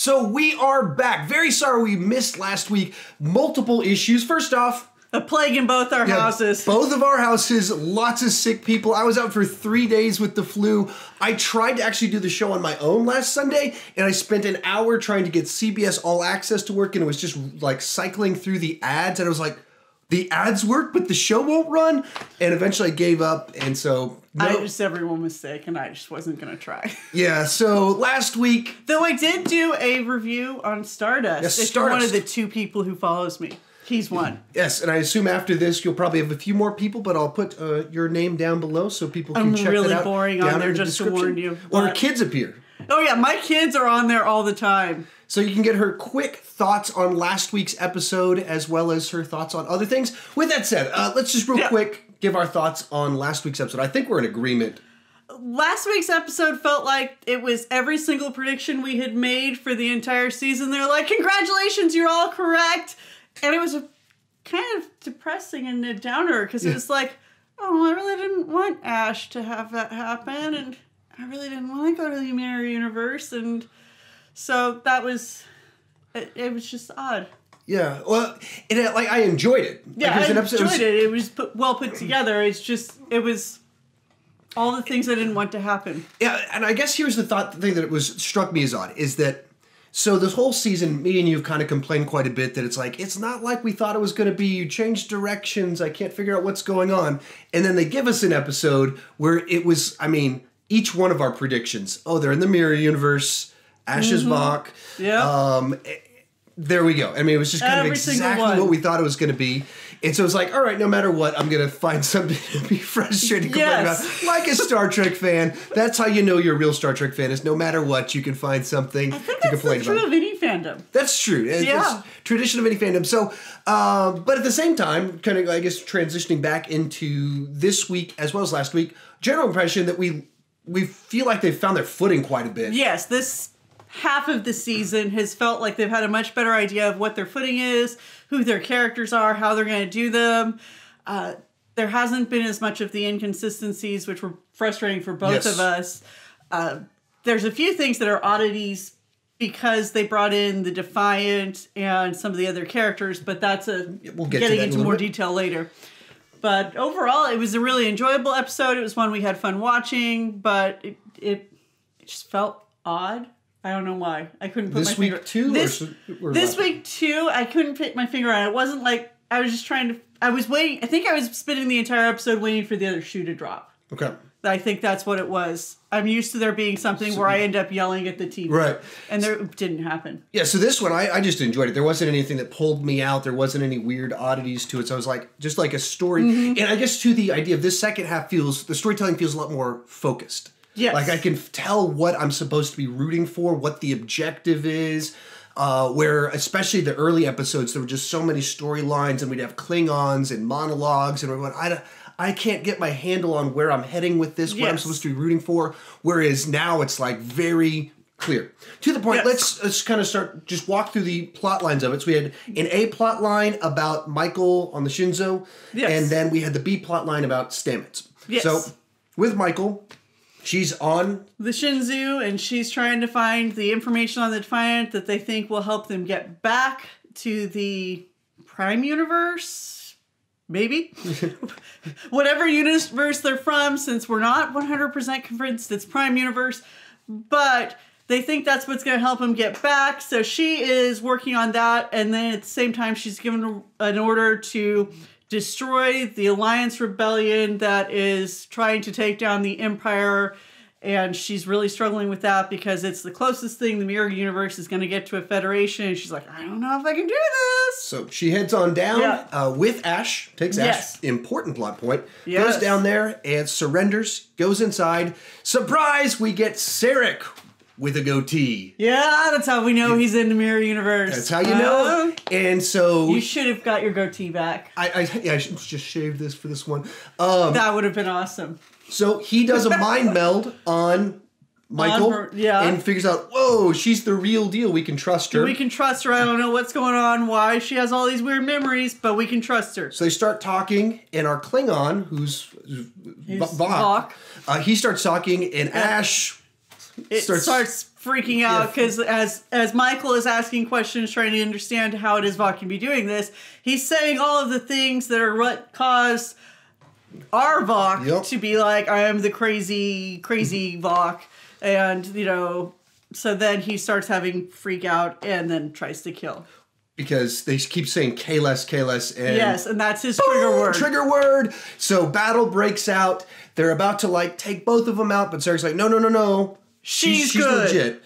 So we are back. Very sorry we missed last week. Multiple issues. First off, a plague in both our houses. Both of our houses, lots of sick people. I was out for 3 days with the flu. I tried to actually do the show on my own last Sunday, and I spent an hour trying to get CBS All Access to work, and it was just like cycling through the ads, and I was like, the ads work, but the show won't run. And eventually I gave up, and so... everyone was sick, and I just wasn't going to try. Yeah, so last week... Though I did do a review on Stardust. Yes, if you're one of the 2 people who follows me. He's one. Yes, and I assume after this you'll probably have a few more people, but I'll put your name down below so people can check really that out. Boring on there just to warn you. Or kids appear. Oh yeah, my kids are on there all the time. So you can get her quick thoughts on last week's episode as well as her thoughts on other things. With that said, let's just real quick give our thoughts on last week's episode. I think we're in agreement. Last week's episode felt like it was every single prediction we had made for the entire season. They're like, congratulations, you're all correct. And it was a kind of depressing and a downer because it was like, oh, I really didn't want Ash to have that happen, and I really didn't want to go to the Mirror Universe, and so that was, it was just odd. Yeah, well, I enjoyed it. Yeah, I enjoyed it. It was well put together. It's just, it was all the things I didn't want to happen. Yeah, and I guess here's the thing that struck me as odd, is that so this whole season, me and you have kind of complained quite a bit that it's like, it's not like we thought it was going to be. You changed directions. I can't figure out what's going on. And then they give us an episode where it was, I mean, each one of our predictions. Oh, they're in the Mirror Universe. Ash is Spock. Yeah. There we go. I mean, it was just kind of exactly what we thought it was going to be. And so it's like, all right, no matter what, I'm going to find something to be frustrated complain about. Like a Star Trek fan. That's how you know you're a real Star Trek fan, is no matter what, you can find something to complain about. I think that's true of any fandom. That's true. It's tradition of any fandom. So, but at the same time, kind of, I guess, transitioning back into this week as well as last week, general impression that we feel like they've found their footing quite a bit. Yes, this half of the season has felt like they've had a much better idea of what their footing is, who their characters are, how they're going to do them. There hasn't been as much of the inconsistencies, which were frustrating for both of us. There's a few things that are oddities because they brought in the Defiant and some of the other characters, but that's getting into more detail later. But overall, it was a really enjoyable episode. It was one we had fun watching, but it just felt odd. I don't know why. I couldn't put my finger... This week too, I couldn't put my finger on it. It wasn't like I was just trying to... I was waiting... I think I was spending the entire episode waiting for the other shoe to drop. Okay. I think that's what it was. I'm used to there being something where I end up yelling at the TV. Right. And it didn't happen. Yeah, so this one, I just enjoyed it. There wasn't anything that pulled me out. There wasn't any weird oddities to it. So I was like, just like a story. Mm-hmm. And I guess to the idea of this second half the storytelling feels a lot more focused. Yes. Like I can tell what I'm supposed to be rooting for, what the objective is. Where, especially the early episodes, there were just so many storylines, and we'd have Klingons and monologues, and we're going, I can't get my handle on where I'm heading with this, what I'm supposed to be rooting for. Whereas now it's like very clear. To the point, let's kind of just walk through the plot lines of it. So we had an A plot line about Michael on the Shinzo, and then we had the B plot line about Stamets. Yes. So with Michael... She's on the Shinzo, and she's trying to find the information on the Defiant that they think will help them get back to the Prime Universe. Maybe. Whatever universe they're from, since we're not 100% convinced it's Prime Universe. But they think that's what's going to help them get back. So she is working on that, and then at the same time she's given an order to destroy the Alliance Rebellion that is trying to take down the Empire, and she's really struggling with that because it's the closest thing the Mirror Universe is going to get to a Federation, and she's like, I don't know if I can do this. So she heads on down with Ash, takes Ash, important plot point, goes down there and surrenders, goes inside. Surprise, we get Sarek with a goatee. Yeah, that's how we know he's in the Mirror Universe. That's how you know. And so... You should have got your goatee back. I should just shave this for this one. That would have been awesome. So he does a mind meld on Michael and figures out, whoa, she's the real deal. We can trust her. We can trust her. I don't know what's going on, why she has all these weird memories, but we can trust her. So they start talking, and our Klingon, who's Vok, he starts talking, and Ash... It starts freaking out because as Michael is asking questions, trying to understand how it is Vok can be doing this, he's saying all of the things that are what caused our Vok to be like, I am the crazy Vok. And, you know, so then he starts having freak out and then tries to kill. Because they keep saying K-less, K-less. And yes, and that's his trigger word. Trigger word. So battle breaks out. They're about to, like, take both of them out, but Sarek's like, no. She's good. Legit.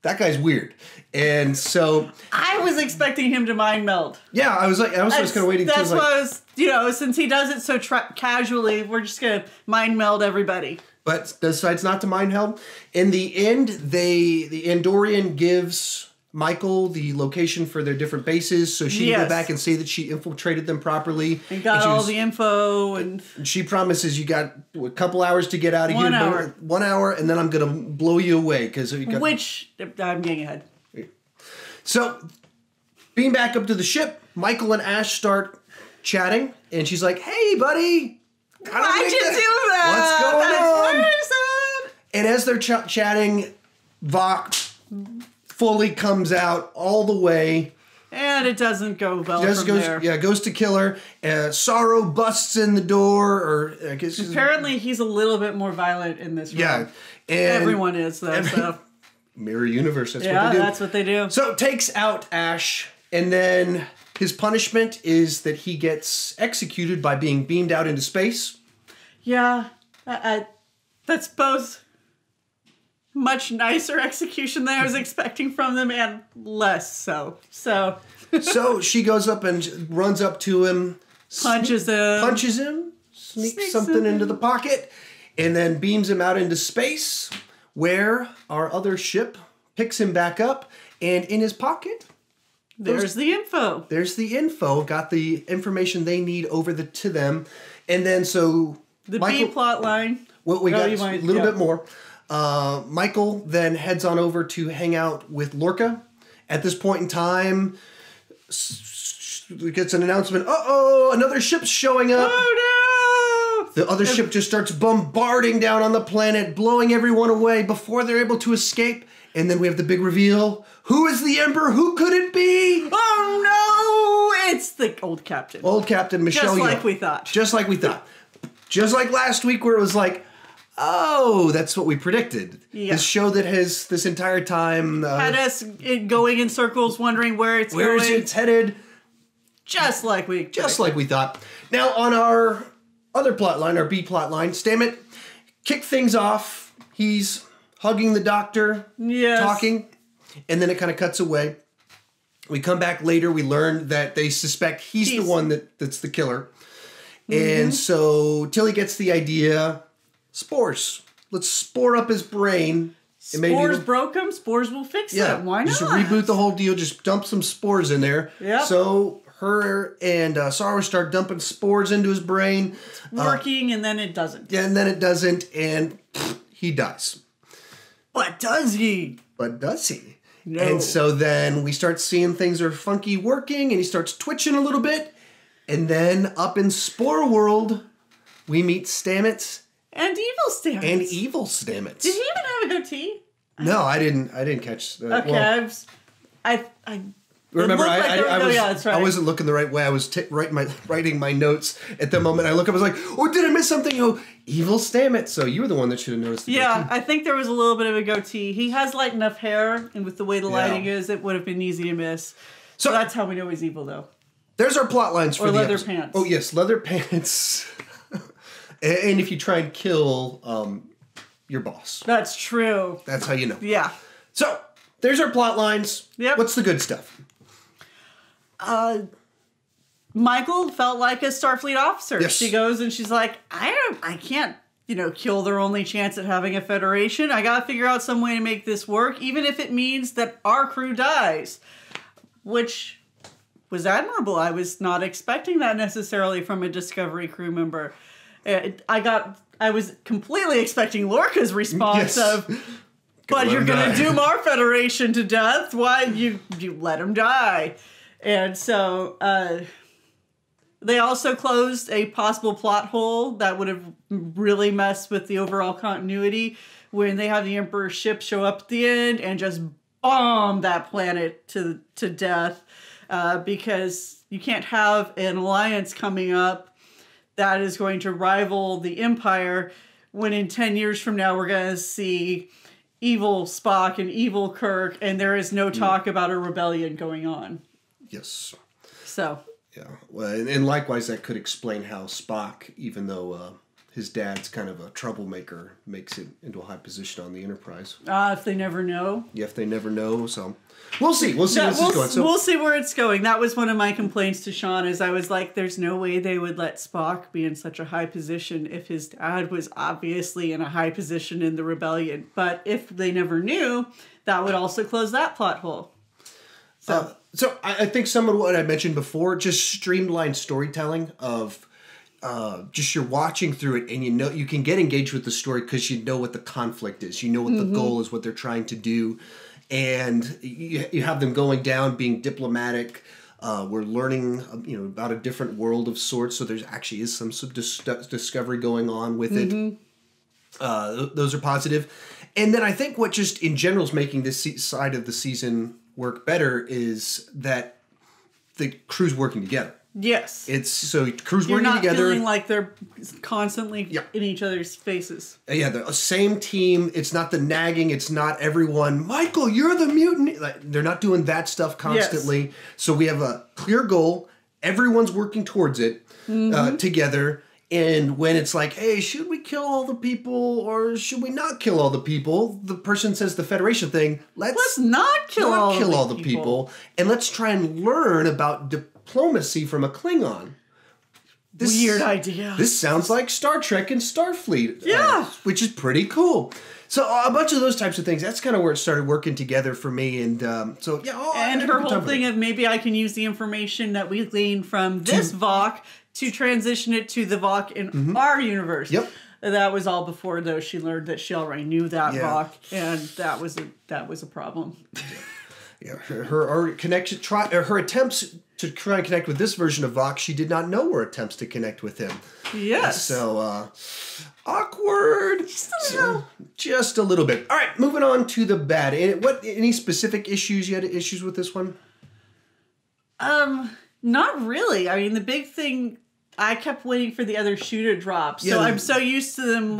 That guy's weird. And so I was expecting him to mind meld. Yeah, I was just kind of waiting. That's why I was, you know, since he does it so casually, we're just going to mind meld everybody. But decides not to mind meld. In the end, the Andorian gives Michael the location for their different bases, so she can go back and say that she infiltrated them properly. And got all the info. And she promises you got a couple hours to get out of here. 1 hour. 1 hour, and then I'm going to blow you away. Which, I'm getting ahead. So, being back up to the ship, Michael and Ash start chatting, and she's like, hey, buddy. Why'd you do that? What's going on? And as they're chatting, Vok fully comes out all the way. And it doesn't go well there. Yeah, goes to kill her. Sorrow busts in the door. Or I guess apparently he's a little bit more violent in this room. Yeah. And everyone is, though. So. Mirror universe, that's what they do. Yeah, that's what they do. So takes out Ash, and then his punishment is that he gets executed by being beamed out into space. Yeah, that's both much nicer execution than I was expecting from them, and less so. So she goes up and runs up to him, punches him, sneaks something into the pocket, and then beams him out into space, where our other ship picks him back up, and in his pocket, there's the info. There's the info. Got the information they need over to them, and then so the Michael, B plot line. Well, we got a little bit more. Michael then heads on over to hang out with Lorca. At this point in time, gets an announcement. Uh-oh, another ship's showing up. Oh, no! The other ship just starts bombarding down on the planet, blowing everyone away before they're able to escape. And then we have the big reveal. Who is the Emperor? Who could it be? Oh, no! It's the old captain. Old Captain Michelle Yeoh. Just like we thought. Just like we thought. Just like last week where it was like, oh, that's what we predicted. Yeah. This show that has this entire time had us going in circles, wondering where it's going. Where is it headed? Just like we thought. Now on our other plot line, our B plot line, Stammet kicked things off. He's hugging the doctor, talking, and then it kind of cuts away. We come back later. We learn that they suspect he's the one that's the killer. Mm-hmm. And so Tilly gets the idea. Spores. Let's spore up his brain. Spores broke him. Spores will fix him. Why not? Just reboot the whole deal. Just dump some spores in there. Yeah. So her and Sarah start dumping spores into his brain. It's working, and then it doesn't. Yeah, and then it doesn't, and he dies. But does he? No. And so then we start seeing things are funky working, and he starts twitching a little bit. And then up in Spore World, we meet Stamets. And evil Stamets. Did he even have a goatee? No, I didn't catch that. Okay, well, I remember that's right. I wasn't looking the right way. I was writing my notes at the moment. I look up, I was like, oh, did I miss something? Oh, evil Stamets. So you were the one that should have noticed the goatee. I think there was a little bit of a goatee. He has light enough hair, and with the way the lighting is, it would have been easy to miss. So that's how we know he's evil, though. There's our plot lines for the leather pants. Oh, yes, leather pants. And if you try and kill your boss. That's true. That's how you know. Yeah. So, there's our plot lines. Yep. What's the good stuff? Michael felt like a Starfleet officer. Yes. She goes and she's like, I can't, kill their only chance at having a Federation. I gotta figure out some way to make this work, even if it means that our crew dies. Which was admirable. I was not expecting that necessarily from a Discovery crew member. I was completely expecting Lorca's response of, but you're going to doom our Federation to death. Why you let him die? And so they also closed a possible plot hole that would have really messed with the overall continuity when they have the Emperor's ship show up at the end and just bomb that planet to death, because you can't have an alliance coming up that is going to rival the Empire when in 10 years from now we're going to see evil Spock and evil Kirk, and there is no talk about a rebellion going on. Yes. So. Yeah. Well, and likewise, that could explain how Spock, even though his dad's kind of a troublemaker, makes it into a high position on the Enterprise. If they never know. Yeah, if they never know. So we'll see. We'll see where this is going. So we'll see where it's going. That was one of my complaints to Sean, is I was like, there's no way they would let Spock be in such a high position if his dad was obviously in a high position in the rebellion. But if they never knew, that would also close that plot hole. So I think some of what I mentioned before, just streamlined storytelling of just you're watching through it, and you can get engaged with the story because you know what the conflict is, you know what the goal is, what they're trying to do, and you have them going down, being diplomatic. We're learning, about a different world of sorts, so there actually is some discovery going on with it. Those are positive, and then I think what just in general is making this side of the season work better is that the crew's working together. Yes. It's so crew's You're working not together. feeling like they're constantly in each other's faces. Yeah, the same team. It's not the nagging. It's not everyone, Michael, you're the mutant. Like, they're not doing that stuff constantly. Yes. So we have a clear goal. Everyone's working towards it together. And when it's like, hey, should we kill all the people or should we not kill all the people? The person says the Federation thing. Let's not kill all the people. And let's try and learn about diplomacy from a Klingon. Weird idea. This sounds like Star Trek and Starfleet. Yeah. Which is pretty cool. So a bunch of those types of things, that's kind of where it started working together for me. And so, yeah. And her whole thing of maybe I can use the information that we gleaned from this VOC to transition it to the VOC in our universe. Yep. That was all before, though. She learned that she already knew that VOC, and that was a problem. Yeah, her connection, her attempts to try and connect with this version of Vox, she did not know were attempts to connect with him. Yes. So awkward. Just a little. Just a little bit. All right, moving on to the bad. Any specific issues you had issues with this one? Not really. I mean, the big thing, I kept waiting for the other shoe to drop. So I'm so used to them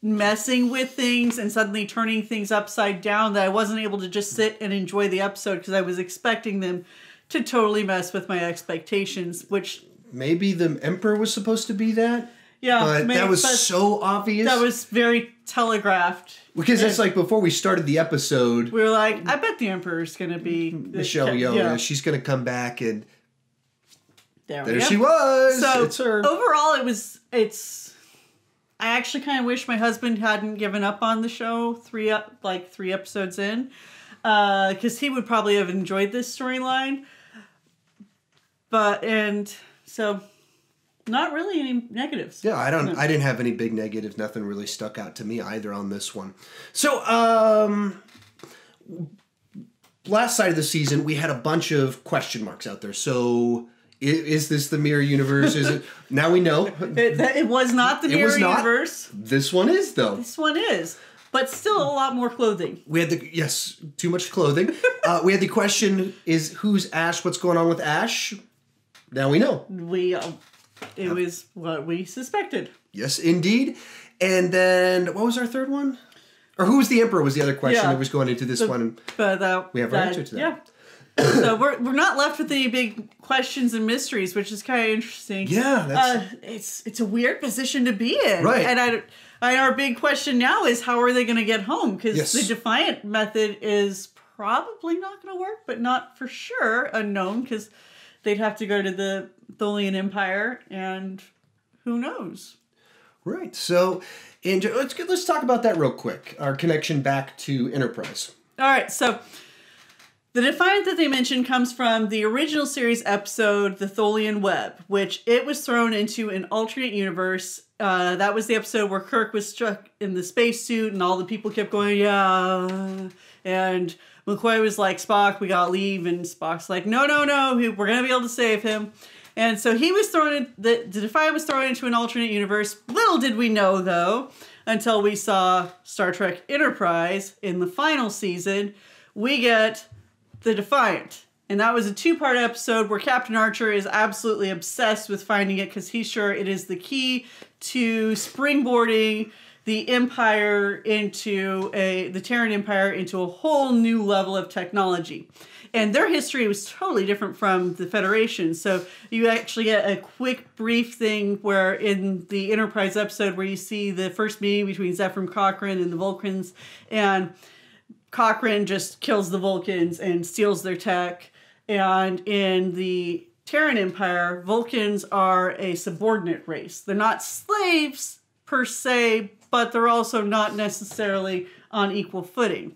messing with things and suddenly turning things upside down that I wasn't able to just sit and enjoy the episode because I was expecting them to totally mess with my expectations, which... Maybe the Emperor was supposed to be that? Yeah. But that was so obvious. That was very telegraphed. Because it's like before we started the episode... We were like, I bet the Emperor's going to be... Michelle Yeoh. Yeah. She's going to come back and... There she was. So it's her. Overall, I actually kind of wish my husband hadn't given up on the show 3 episodes in, because he would probably have enjoyed this storyline. So not really any negatives. Yeah, I didn't have any big negatives. Nothing really stuck out to me either on this one. So last side of the season, we had a bunch of question marks out there. So. Is this the mirror universe? Is it? Now we know. It was not the mirror universe. This one is, though. This one is. But still a lot more clothing. We had too much clothing. We had the question, who's Ash? What's going on with Ash? Now we know. It was what we suspected. Yes, indeed. And then, what was our third one? Or who was the Emperor was the other question that was going into this one. But we have our answer to that. Yeah. So we're not left with any big questions and mysteries, which is kind of interesting. Yeah, it's a weird position to be in, right? And our big question now is how are they going to get home? Because the Defiant method is probably not going to work, but not for sure unknown because they'd have to go to the Tholian Empire, and who knows? Right. So, let's talk about that real quick. Our connection back to Enterprise. All right. So. The Defiant that they mentioned comes from the original series episode, The Tholian Web, which it was thrown into an alternate universe. That was the episode where Kirk was struck in the spacesuit and all the people kept going, yeah. And McCoy was like, Spock, we gotta leave. And Spock's like, no, we're gonna be able to save him. And so he was the Defiant was thrown into an alternate universe. Little did we know, though, until we saw Star Trek Enterprise in the final season, we get the Defiant. And that was a 2-part episode where Captain Archer is absolutely obsessed with finding it because he's sure it is the key to springboarding the Empire into the Terran Empire into a whole new level of technology. And their history was totally different from the Federation. So you actually get a quick, brief thing where in the Enterprise episode where you see the first meeting between Zefram Cochrane and the Vulcans, and Cochrane just kills the Vulcans and steals their tech. And in the Terran Empire, Vulcans are a subordinate race. They're not slaves per se, but they're also not necessarily on equal footing.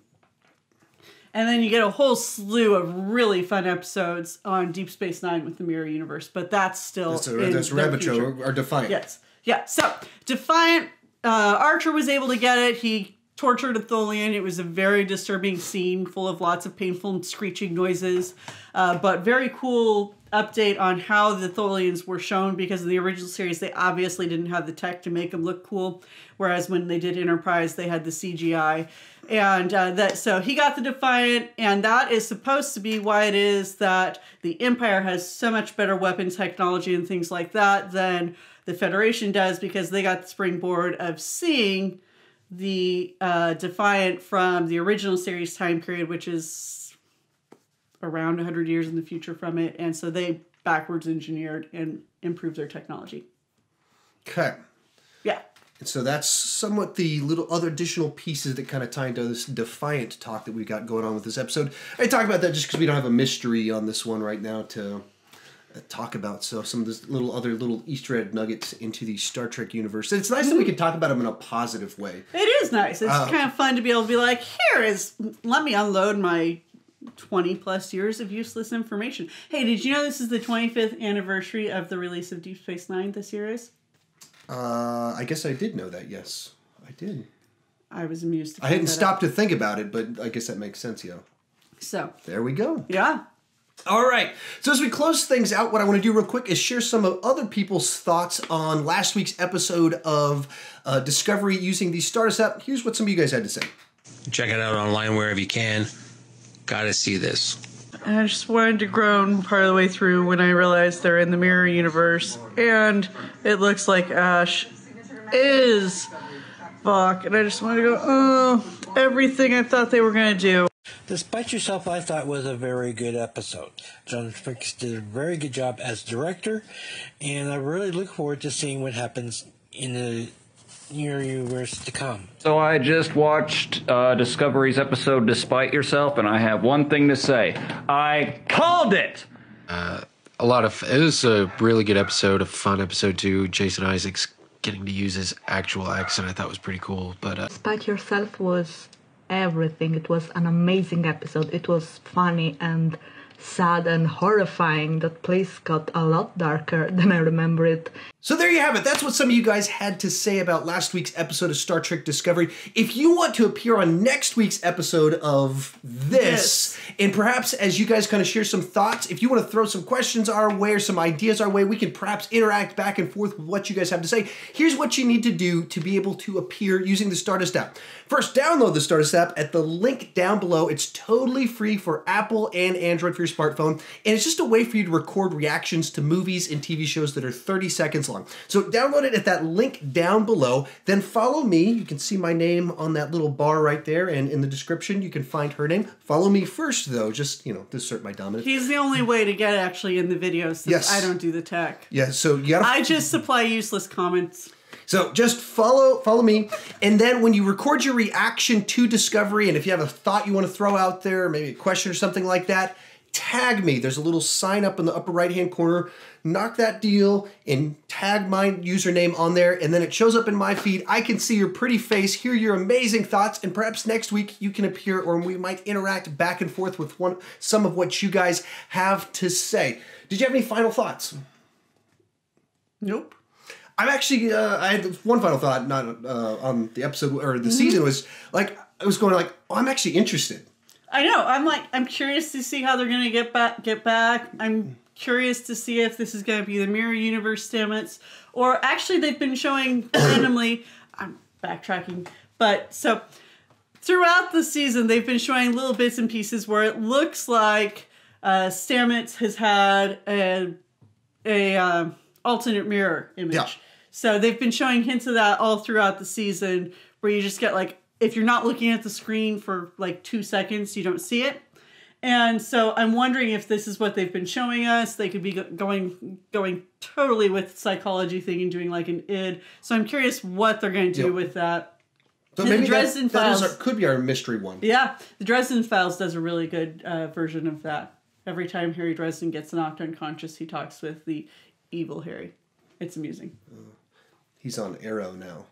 And then you get a whole slew of really fun episodes on Deep Space Nine with the Mirror Universe, but that's still that's Rabbit or Defiant. Yes. Yeah, so Defiant, Archer was able to get it. He tortured a Tholian. It was a very disturbing scene full of lots of painful screeching noises, but very cool update on how the Tholians were shown, because in the original series they obviously didn't have the tech to make them look cool, whereas when they did Enterprise they had the CGI. And so he got the Defiant, and that is supposed to be why it is that the Empire has so much better weapon technology and things like that than the Federation does, because they got the springboard of seeing the Defiant from the original series time period, which is around 100 years in the future from it. And so they backwards engineered and improved their technology. Okay. Yeah. And so that's somewhat the little other additional pieces that kind of tie into this Defiant talk that we got going on with this episode. I talk about that just because we don't have a mystery on this one right now to talk about. So some of this other little Easter egg nuggets into the Star Trek universe. And it's nice that we can talk about them in a positive way. It is nice. It's kind of fun to be able to be like, let me unload my 20 plus years of useless information. Hey, did you know this is the 25th anniversary of the release of Deep Space Nine this year is? I guess I did know that, yes. I did. I was amused. I hadn't stopped to think about it, but I guess that makes sense, yo. So. There we go. Yeah. All right. So as we close things out, what I want to do real quick is share some of other people's thoughts on last week's episode of Discovery using the Stardust app. Here's what some of you guys had to say. Check it out online wherever you can. Gotta see this. I just wanted to groan part of the way through when I realized they're in the Mirror Universe, and it looks like Ash is Spock, and I just wanted to go, oh, everything I thought they were going to do. Despite Yourself, I thought was a very good episode. John Frakes did a very good job as director, and I really look forward to seeing what happens in the near universe to come. So I just watched Discovery's episode Despite Yourself, and I have one thing to say. I called it! It was a really good episode, a fun episode too. Jason Isaacs getting to use his actual accent I thought was pretty cool. But Despite Yourself was everything. It was an amazing episode. It was funny and sad and horrifying. That place got a lot darker than I remember it. So there you have it. That's what some of you guys had to say about last week's episode of Star Trek Discovery. If you want to appear on next week's episode of this, and perhaps as you guys kind of share some thoughts, if you want to throw some questions our way or some ideas our way, we can perhaps interact back and forth with what you guys have to say. Here's what you need to do to be able to appear using the Stardust app. First, download the Stardust app at the link down below. It's totally free for Apple and Android for your smartphone, and it's just a way for you to record reactions to movies and TV shows that are 30 seconds long. So download it at that link down below, then follow me. You can see my name on that little bar right there, and in the description you can find her name. Follow me first though, just, to assert my dominance. He's the only way to get actually in the video since yes. I don't do the tech. Yeah, so you gotta... I just supply useless comments. So just follow me, and then when you record your reaction to Discovery, and if you have a thought you want to throw out there, maybe a question or something like that, tag me. There's a little sign up in the upper right-hand corner. Knock that deal and tag my username on there, and then it shows up in my feed. I can see your pretty face, hear your amazing thoughts, and perhaps next week you can appear, or we might interact back and forth with some of what you guys have to say. Did you have any final thoughts? Nope. I'm actually, I had one final thought, not on the episode, or the season, was like, I was going like, oh, I'm actually interested. I know. I'm curious to see how they're going to get back. I'm curious to see if this is going to be the Mirror Universe stamets, or actually they've been showing randomly. backtracking. But so throughout the season, they've been showing little bits and pieces where it looks like Stamets has had a alternate mirror image. Yeah. So they've been showing hints of that all throughout the season, where you just get like, if you're not looking at the screen for like 2 seconds, you don't see it. And so I'm wondering if this is what they've been showing us. They could be going totally with psychology thing and doing like an id. So I'm curious what they're going to do with that. So And maybe the Dresden Files could be our mystery one. Yeah, the Dresden Files does a really good version of that. Every time Harry Dresden gets knocked unconscious, he talks with the evil Harry. It's amusing. He's on Arrow now.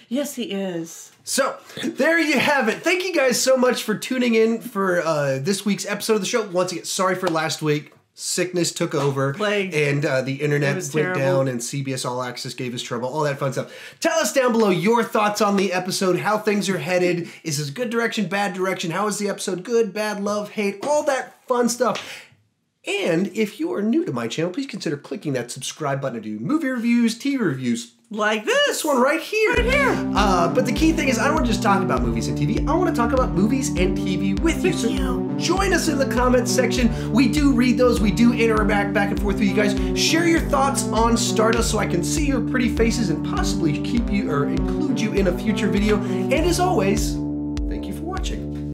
Yes, he is. So, there you have it. Thank you guys so much for tuning in for this week's episode of the show. Once again, sorry for last week. Sickness took over. Plague. And the internet went terrible. down and CBS All Access gave us trouble. All that fun stuff. Tell us down below your thoughts on the episode, how things are headed. Is this good direction, bad direction? How is the episode? Good, bad, love, hate, all that fun stuff. And if you are new to my channel, please consider clicking that subscribe button to do movie reviews, TV reviews, Like this. this one right here. Right here. But the key thing is, I don't want to just talk about movies and TV. I want to talk about movies and TV with you. So join us in the comments section. We do read those. We do interact back and forth with you guys. Share your thoughts on Stardust so I can see your pretty faces and possibly keep you or include you in a future video. And as always,